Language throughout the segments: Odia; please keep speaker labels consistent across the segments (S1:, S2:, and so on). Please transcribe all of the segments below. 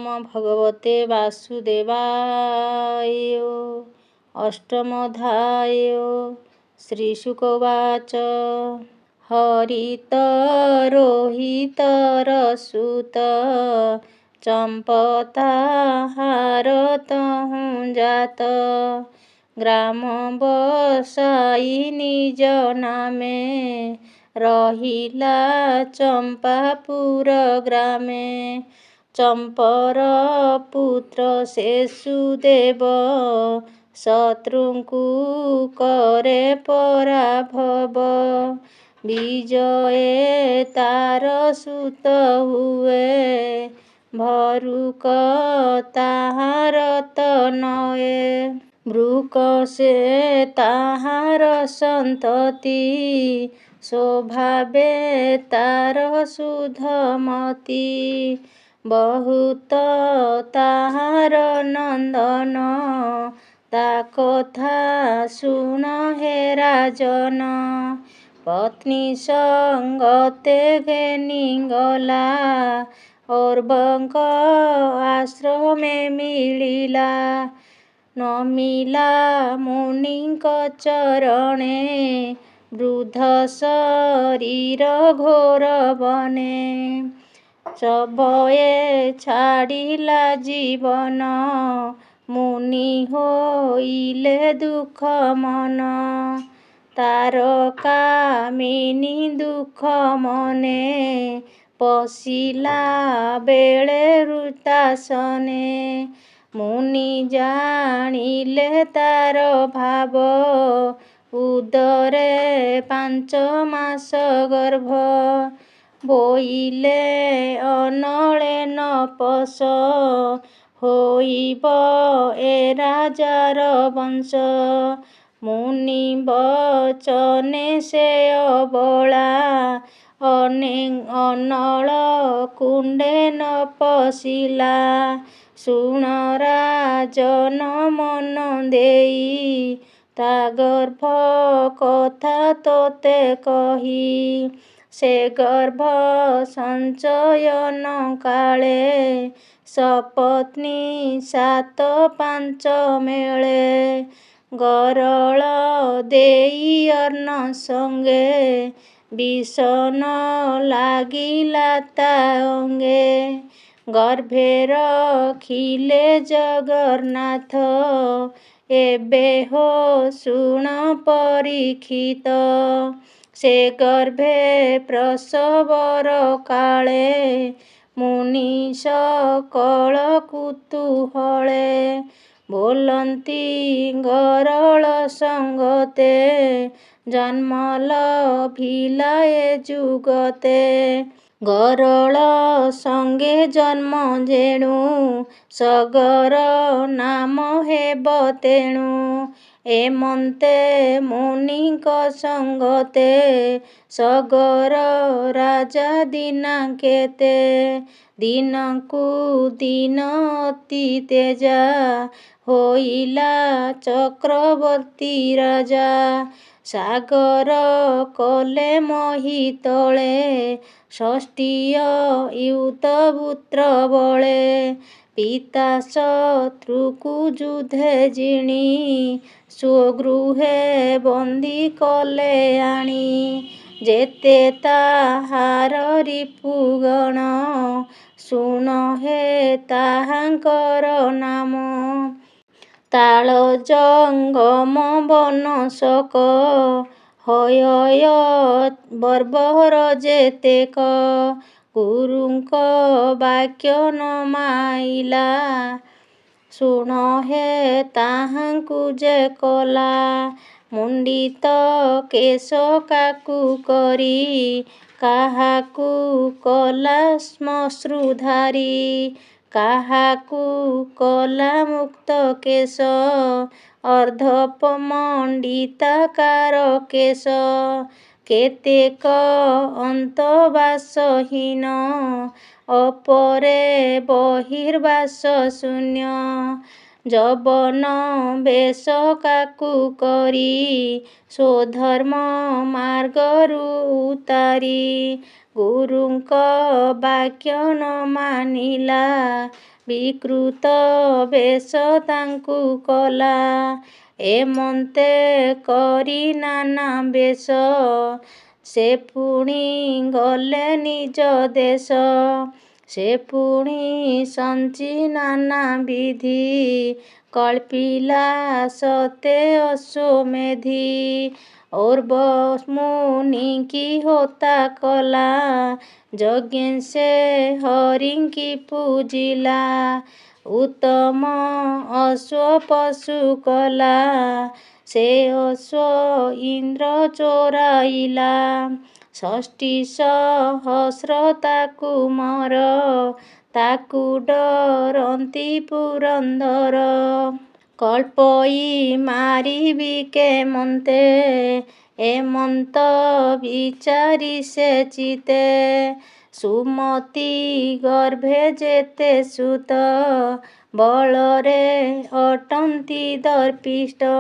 S1: नमो भगवते वासुदेवाय। अष्टमोऽध्याय। श्रीशुकोवाच। हरितरोहितरसुत चम्पताहारतहुँ जात। ग्राम बसाई निज नामे रहिला चम्पापुर ग्रामे। चम्पर पुत्र शेषुदेव शत्रुଙ୍କୁ करे पराभव। विजये तार सुत हुए भरुक ताहार तनये। ब्रुक से ताहार सन्तति स्वभावे तार सुधमती। बहुत ताहार नन्दन ता कथा शुण हे राजन। पत्नी संगते घेनी गला और्वंक आश्रमे मिलिला। नमिला मुनिक चरणे वृद्ध शरीर घोर बने। सभये छाड़िला जीवन मुनि होइले दुख मन। तारकामिनी दुख मने पशिला बेले हृतासने। मुनि जानिले तार भाव उदरे 5 मास गर्भ। बोइले अनले नपस होइब ए राजार वंश। मुनि बचने से अबला अनल कुंडे न पशिला। शुण राजन मन देई ता गर्भ कथा तोते कही। से गर्भ सञ्चयन काले सपत्नी 7 5 मेळे। गरल देई अन्न संगे विषन लागिला ता अंगे। गर्भे रखिले जगन्नाथ एबे हो शुण परीक्षित। से गर्भे प्रसवर काले मुनि सकल कुतूहले। बोलन्ति गरल संगते जन्मल भिला ए जुगते। गरल संगे जन्म जेणु सगर नाम हेब तेणु। एमन्ते मुनिक संगते सगर राजा दिनाकेते। दिनकु दिन अति तेजा होइला चक्रवर्ती राजा। सागर कले मही तले षष्ठीय युतपुत्र बळे। पिता शत्रुकु युद्धे जिणी स्वगृहे बन्दी कले आणी। जेते ताहार रिपुगण शुण हे ताहांकर नाम। ताळ जंगम बनशक हयय बर्बर जेतेक। गुरुଙ୍କ ବାକ୍ୟ ନ ମାଇଲା ଶୁଣ ହେ ତାହାଙ୍କୁ ଯେ କଲା। ମୁଣ୍ଡିତ କେଶ କାକୁ କରି କାହାକୁ କଲା ଶ୍ମଶ୍ରୁଧାରୀ। କାହାକୁ କଲା ମୁକ୍ତ କେଶ ଅର୍ଦ୍ଧମଣ୍ଡିତାକାର କେଶ। କେତେକ ଅନ୍ତବାସହୀନ ଅପରେ ବହିର୍ବାସ ଶୂନ୍ୟ। ଯବନ ବେଶ କାକୁ କରି ସ୍ୱଧର୍ମ ମାର୍ଗରୁ ଉତାରି। ଗୁରୁଙ୍କ ବାକ୍ୟ ନ ମାନିଲା ବିକୃତ ବେଶ ତାଙ୍କୁ କଲା। ଏମନ୍ତେ କରି ନାନା ବେଶ ସେ ପୁଣି ଗଲେ ନିଜ ଦେଶ। ସେ ପୁଣି ସଞ୍ଚି ନାନା ବିଧି କଳ୍ପିଲା ସତେ ଅଶ୍ୱମେଧି। ମୁନିକି ହୋତା କଲା ଯଜ୍ଞେ ସେ ହରିଙ୍କି ପୂଜିଲା। ଉତ୍ତମ ଅଶ୍ୱ ପଶୁ କଲା ସେ ଅଶ୍ୱ ଇନ୍ଦ୍ର ଚୋରାଇଲା। 6 ସହସ୍ର ତାକୁ ମର ତାକୁ ଡରନ୍ତି ପୁରନ୍ଦର। କଳ୍ପଇ ମାରିବି କେମନ୍ତେ ଏମନ୍ତ ବିଚାରି ସେ ଚିତ୍ତେ। ସୁମତି ଗର୍ଭେ ଯେତେ ସୁତ ବଳରେ ଅଟନ୍ତି ଦର୍ପିଷ୍ଠ।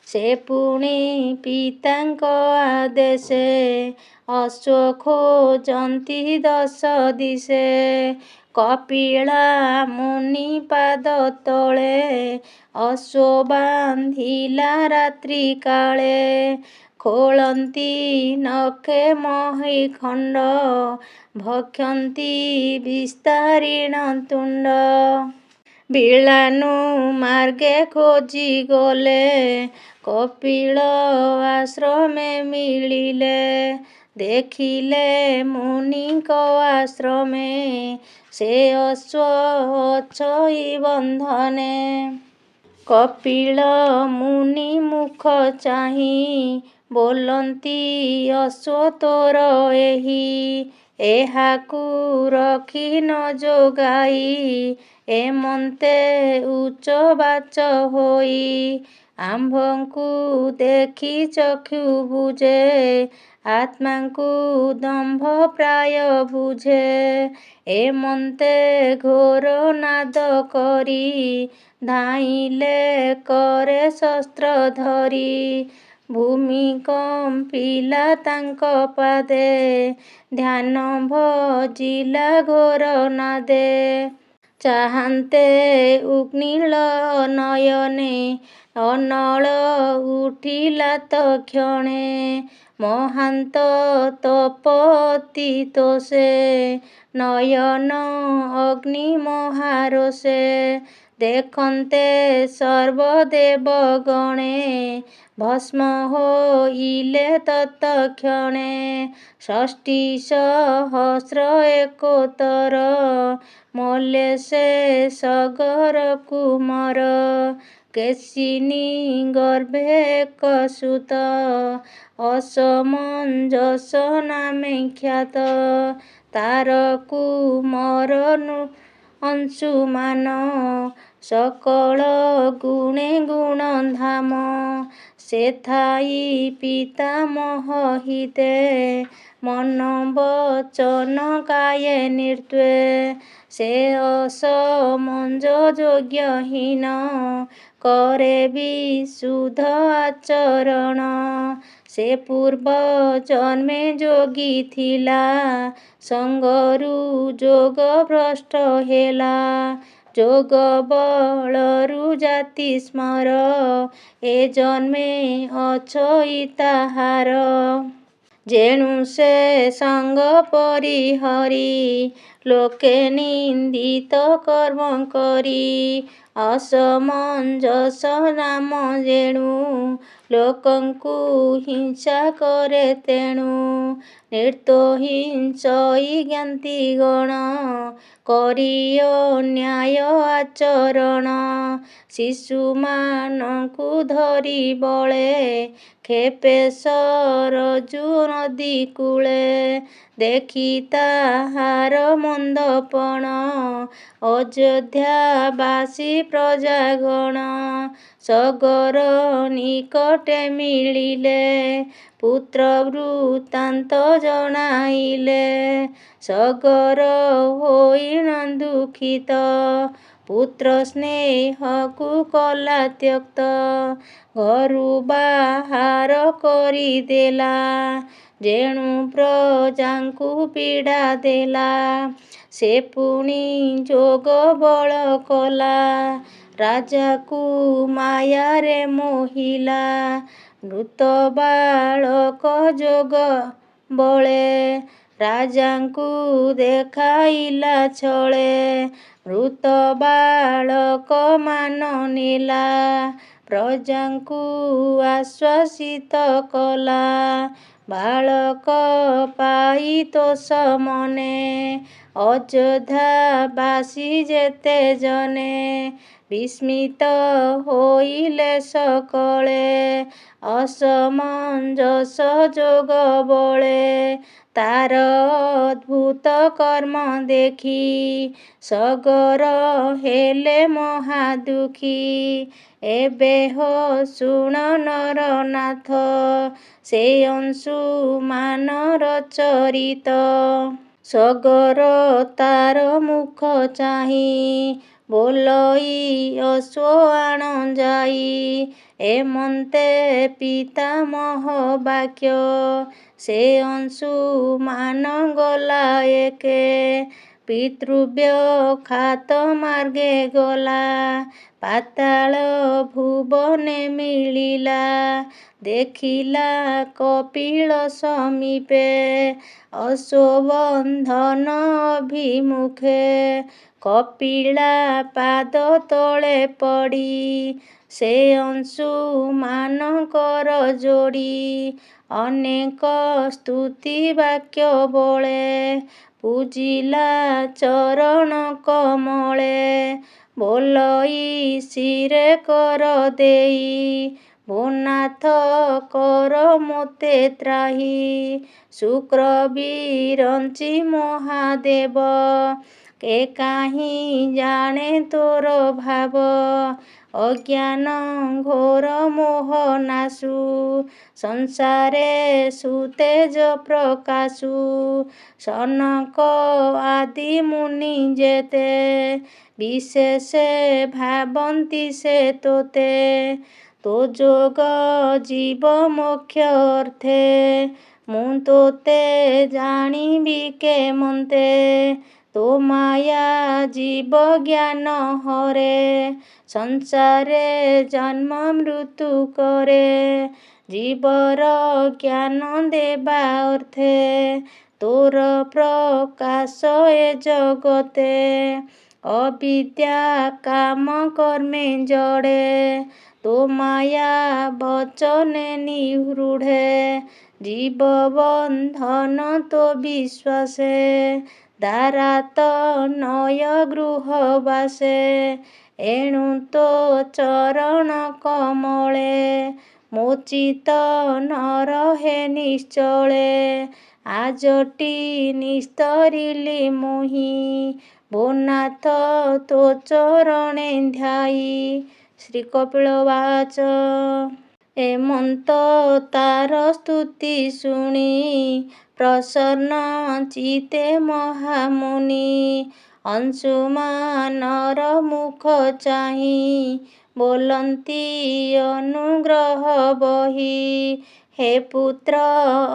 S1: ସେ ପୁଣି ପିତାଙ୍କ ଆଦେଶେ ଅଶ୍ୱ ଖୋଜନ୍ତି 10 ଦିଶେ। କପିଳା ମୁନି ପାଦ ତଳେ ଅଶ୍ୱ ବାନ୍ଧିଲା ରାତ୍ରି କାଳେ। ଖୋଳନ୍ତି ନଖେ ମହୀଖଣ୍ଡ ଭକ୍ଷନ୍ତି ବିସ୍ତାରିଣ ତୁଣ୍ଡ। ବିଳାନୁ ମାର୍ଗେ ଖୋଜି ଗଲେ କପିଳ ଆଶ୍ରମେ ମିଳିଲେ। ଦେଖିଲେ ମୁନିଙ୍କ ଆଶ୍ରମେ ସେ ଅଶ୍ୱ ଅଛଇ ବନ୍ଧନେ। କପିଳ ମୁନି ମୁଖ ଚାହିଁ ବୋଲନ୍ତି ଅଶ୍ୱ ତୋର ଏହି। ଏହାକୁ ରଖି ନ ଯୋଗାଇ ଏମନ୍ତେ ଉଚ୍ଚ ବାଚ ହୋଇ। ଆମ୍ଭଙ୍କୁ ଦେଖି ଚକ୍ଷୁ ବୁଜେ ଆତ୍ମାଙ୍କୁ ଦମ୍ଭ ପ୍ରାୟ ବୁଝେ। ଏମନ୍ତେ ଘୋର ନାଦ କରି ଧାଇଁଲେ କରେ ଶସ୍ତ୍ର ଧରି। ଭୂମି କମ୍ପିଲା ତାଙ୍କ ପାଦେ ଧ୍ୟାନ ଭଜିଲା ଘୋର ନାଦେ। ଚାହାନ୍ତେ ଉନ୍ମୀଳ ନୟନେ ଅନଳ ଉଠିଲା ତକ୍ଷଣେ। ମହାନ୍ତ ତପ ଅତି ତୋଷେ ନୟନ ଅଗ୍ନି ମହାରୋଷେ। ଦେଖନ୍ତେ ସର୍ବଦେବଗଣେ ଭସ୍ମ ହୋଇଲେ ତତ୍କ୍ଷଣେ। 6 ସହସ୍ର ଏକୋତ୍ତର ମଲେ ସେ ସଗର କୁମର। କେଶିନୀ ଗର୍ଭେ ଏକ ସୁତ ଅସମଞ୍ଜସ ନାମେ ଖ୍ୟାତ। ତାର କୁମର ଅଂଶୁମାନ ସକଳ ଗୁଣେ ଗୁଣଧାମ। ସେଥାଇ ପିତାମହ ହିତେ ମନ ବଚନ କାୟେ ନିର୍ତ୍ୱେ। ସେ ଅସମଞ୍ଜ ଯୋଗ୍ୟହୀନ କରେ ବିଶୁଦ୍ଧ ଆଚରଣ। ସେ ପୂର୍ବ ଜନ୍ମେ ଯୋଗୀ ଥିଲା ସଙ୍ଗରୁ ଯୋଗ ଭ୍ରଷ୍ଟ ହେଲା। ଯୋଗ ବଳରୁ ଜାତି ସ୍ମର ଏ ଜନ୍ମେ ଅଛଇ ତାହାର। ଯେଣୁ ସେ ସଙ୍ଗ ପରିହରି ଲୋକେ ନିନ୍ଦିତ କର୍ମ କରି। ଅସମଞ୍ଜସ ନାମ ଯେଣୁ ଲୋକଙ୍କୁ ହିଂସା କରେ ତେଣୁ। ନିର୍ତ୍ତୋହିଂସଇ ଜ୍ଞାତି ଗଣ କରି ଅନ୍ୟାୟ ଆଚରଣ। ଶିଶୁମାନଙ୍କୁ ଧରି ବଳେ ଖେପେ ସରଜୁ ନଦୀ କୂଳେ। ଦେଖି ତାହାର ମନ୍ଦପଣ ଅଯୋଧ୍ୟାବାସୀ ପ୍ରଜାଗଣ। ସଗର ନିକଟେ ମିଳିଲେ ପୁତ୍ର ବୃତ୍ତାନ୍ତ ଜଣାଇଲେ। ସଗର ହୋଇଣ ଦୁଃଖିତ ପୁତ୍ର ସ୍ନେହକୁ କଲା ତ୍ୟକ୍ତ, ଘରୁ ବାହାର କରିଦେଲା। ଯେଣୁ ପ୍ରଜାଙ୍କୁ ପୀଡ଼ା ଦେଲା, ସେ ପୁଣି ଯୋଗ ବଳ କଲା। ରାଜାକୁ ମାୟାରେ ମୋହିଲା, ମୃତ ବାଳକ ଯୋଗ ବଳେ। ରାଜାଙ୍କୁ ଦେଖାଇଲା ଛଳେ, ମୃତ ବାଳକ ମାନ ନେଲା। ପ୍ରଜାଙ୍କୁ ଆଶ୍ୱାସିତ କଲା, ବାଳକ ପାଇ ତୋଷ ମନେ। ଅଯୋଧ୍ୟାବାସୀ ଯେତେ ଜନେ, ବିସ୍ମିତ ହୋଇଲେ ସକଳେ। ଅସମଞ୍ଜସ ଯୋଗ ବଳେ, ତାର ଅଦ୍ଭୁତ କର୍ମ ଦେଖି। ସଗର ହେଲେ ମହା ଦୁଃଖୀ। ଏବେ ହୋ ଶୁଣ ନରନାଥ, ସେ ଅଂଶୁମାନର ଚରିତ। ସଗର ତାର ମୁଖ ଚାହିଁ, ବୋଲଇ ଅଶ୍ୱ ଆଣ ଯାଇ। ଏମନ୍ତେ ପିତାମହ ବାକ୍ୟ, ସେ ଅଂଶୁମାନ ଗଲା ଏକେ। ପିତୃବ୍ୟ ଖାତ ମାର୍ଗେ ଗଲା, ପାତାଳ ଭୁବନେ ମିଳିଲା। ଦେଖିଲା କପିଳ ସମୀପେ, ଅଶ୍ୱବନ୍ଧନ ଅଭିମୁଖେ। କପିଳା ପାଦ ତଳେ ପଡ଼ି, ସେ ଅଂଶୁମାନ କର ଯୋଡ଼ି। ଅନେକ ସ୍ତୁତି ବାକ୍ୟ ବଳେ, ପୂଜିଲା ଚରଣ କମଳେ। ବୋଲଇ ଶିରେ କର ଦେଇ, ଭୋନାଥ କର ମୋତେ ତ୍ରାହି। ଶୁକ୍ର ବିରଞ୍ଚି ମହାଦେବ, କେ କାହିଁ ଜାଣେ ତୋର ଭାବ। ଅଜ୍ଞାନ ଘୋର ମୋହ ନାଶୁ, ସଂସାରେ ସୁତେଜ ପ୍ରକାଶୁ। ସନକ ଆଦି ମୁନି ଯେତେ, ବିଶେଷେ ଭାବନ୍ତି ସେ ତୋତେ। ତୋ ଯୋଗ ଜୀବ ମୋକ୍ଷ ଅର୍ଥେ, ମୁଁ ତୋତେ ଜାଣିବି କେମନ୍ତେ। ତୋ ମାୟା ଜୀବ ଜ୍ଞାନ ହରେ, ସଂସାରେ ଜନ୍ମ ମୃତ୍ୟୁ କରେ। ଜୀବର ଜ୍ଞାନ ଦେବା ଅର୍ଥେ, ତୋର ପ୍ରକାଶ ଏ ଜଗତେ। ଅବିଦ୍ୟା କାମ କର୍ମେ ଜଡ଼େ, ତୋ ମାୟା ବଚନେ ନିରୁଢ଼େ। ଜୀବ ବନ୍ଧନ ତୋ ବିଶ୍ୱାସେ, ଦାରା ତନୟ ଗୃହ ବାସେ। ଏଣୁ ତୋ ଚରଣ କମଳେ, ମୋ ଚିତ୍ତ ନ ରହେ ନିଶ୍ଚଳେ। ଆଜଟି ନିସ୍ତରିଲି ମୁହିଁ, ଭୋନାଥ ତୋ ଚରଣେ ଧ୍ୟାଇ। ଶ୍ରୀ କପିଳବାଚ। ଏମନ୍ତ ତାର ସ୍ତୁତି ଶୁଣି, ପ୍ରସନ୍ନ ଚିତ୍ତେ ମହାମୁନି। ଅଂଶୁମାନର ମୁଖ ଚାହିଁ, ବୋଲନ୍ତି ଅନୁଗ୍ରହ ବହି। ହେ ପୁତ୍ର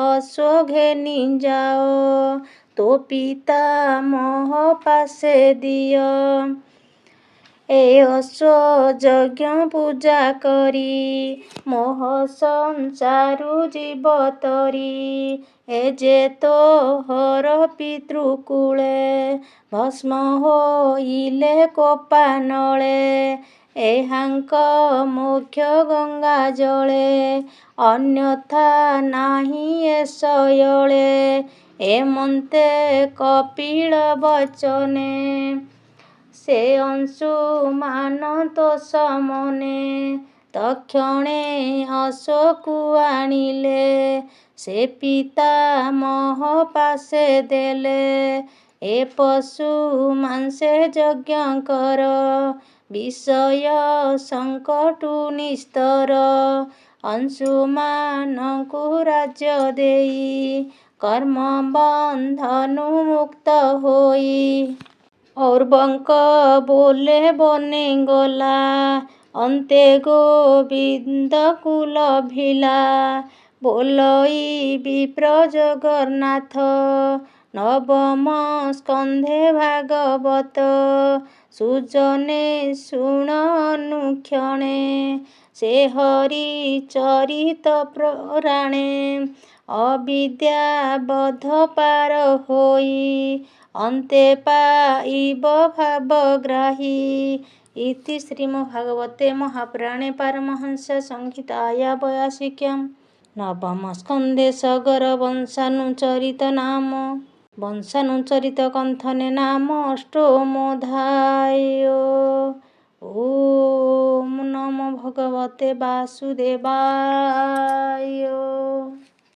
S1: ଅଶ୍ୱ ଘେନି ଯାଅ, ତୋ ପିତାମହ ପାଶେ ଦିଅ। ଏ ଅଶ୍ୱ ଯଜ୍ଞ ପୂଜା କରି, ମୋହ ସଂସାରୁ ଯିବ ତରି। ଏ ଯେ ତୋହର ପିତୃକୁଳେ, ଭସ୍ମ ହୋଇଲେ କୋପାନଳେ। ଏହାଙ୍କ ମୋକ୍ଷ ଗଙ୍ଗା ଜଳେ, ଅନ୍ୟଥା ନାହିଁ ଏ ଶୟଳେ। ଏମନ୍ତେ କପିଳ ବଚନେ, ସେ ଅଂଶୁମାନ ତୋଷ ମନେ। ତକ୍ଷଣେ ଅଶ୍ୱକୁ ଆଣିଲେ, ସେ ପିତାମହ ପାଶେ ଦେଲେ। ଏ ପଶୁ ମାଂସେ ଯଜ୍ଞ କର, ବିଷୟ ସଙ୍କଟୁ ନିସ୍ତର। ଅଂଶୁମାନଙ୍କୁ ରାଜ୍ୟ ଦେଇ, କର୍ମ ବନ୍ଧନୁ ମୁକ୍ତ ହୋଇ। और बंक बोले बने गला, अन्ते गोविंद कुल भिला। बोलई विप्र जगन्नाथ, नवम स्कन्धे भागवत। सुजने शुण अनुक्षणे, से हरि चरित पुराणे। अविद्या बध पार होई, अन्ते पाइब भावग्राही। इति श्रीमद्भागवते महापुराणे पारमहंस संहिताया 82 नवम स्कन्धे सगर वंशानुचरित नाम वंशानुचरित कथने नाम अष्टमोऽध्याय। ओम नमो भगवते वासुदेवाय।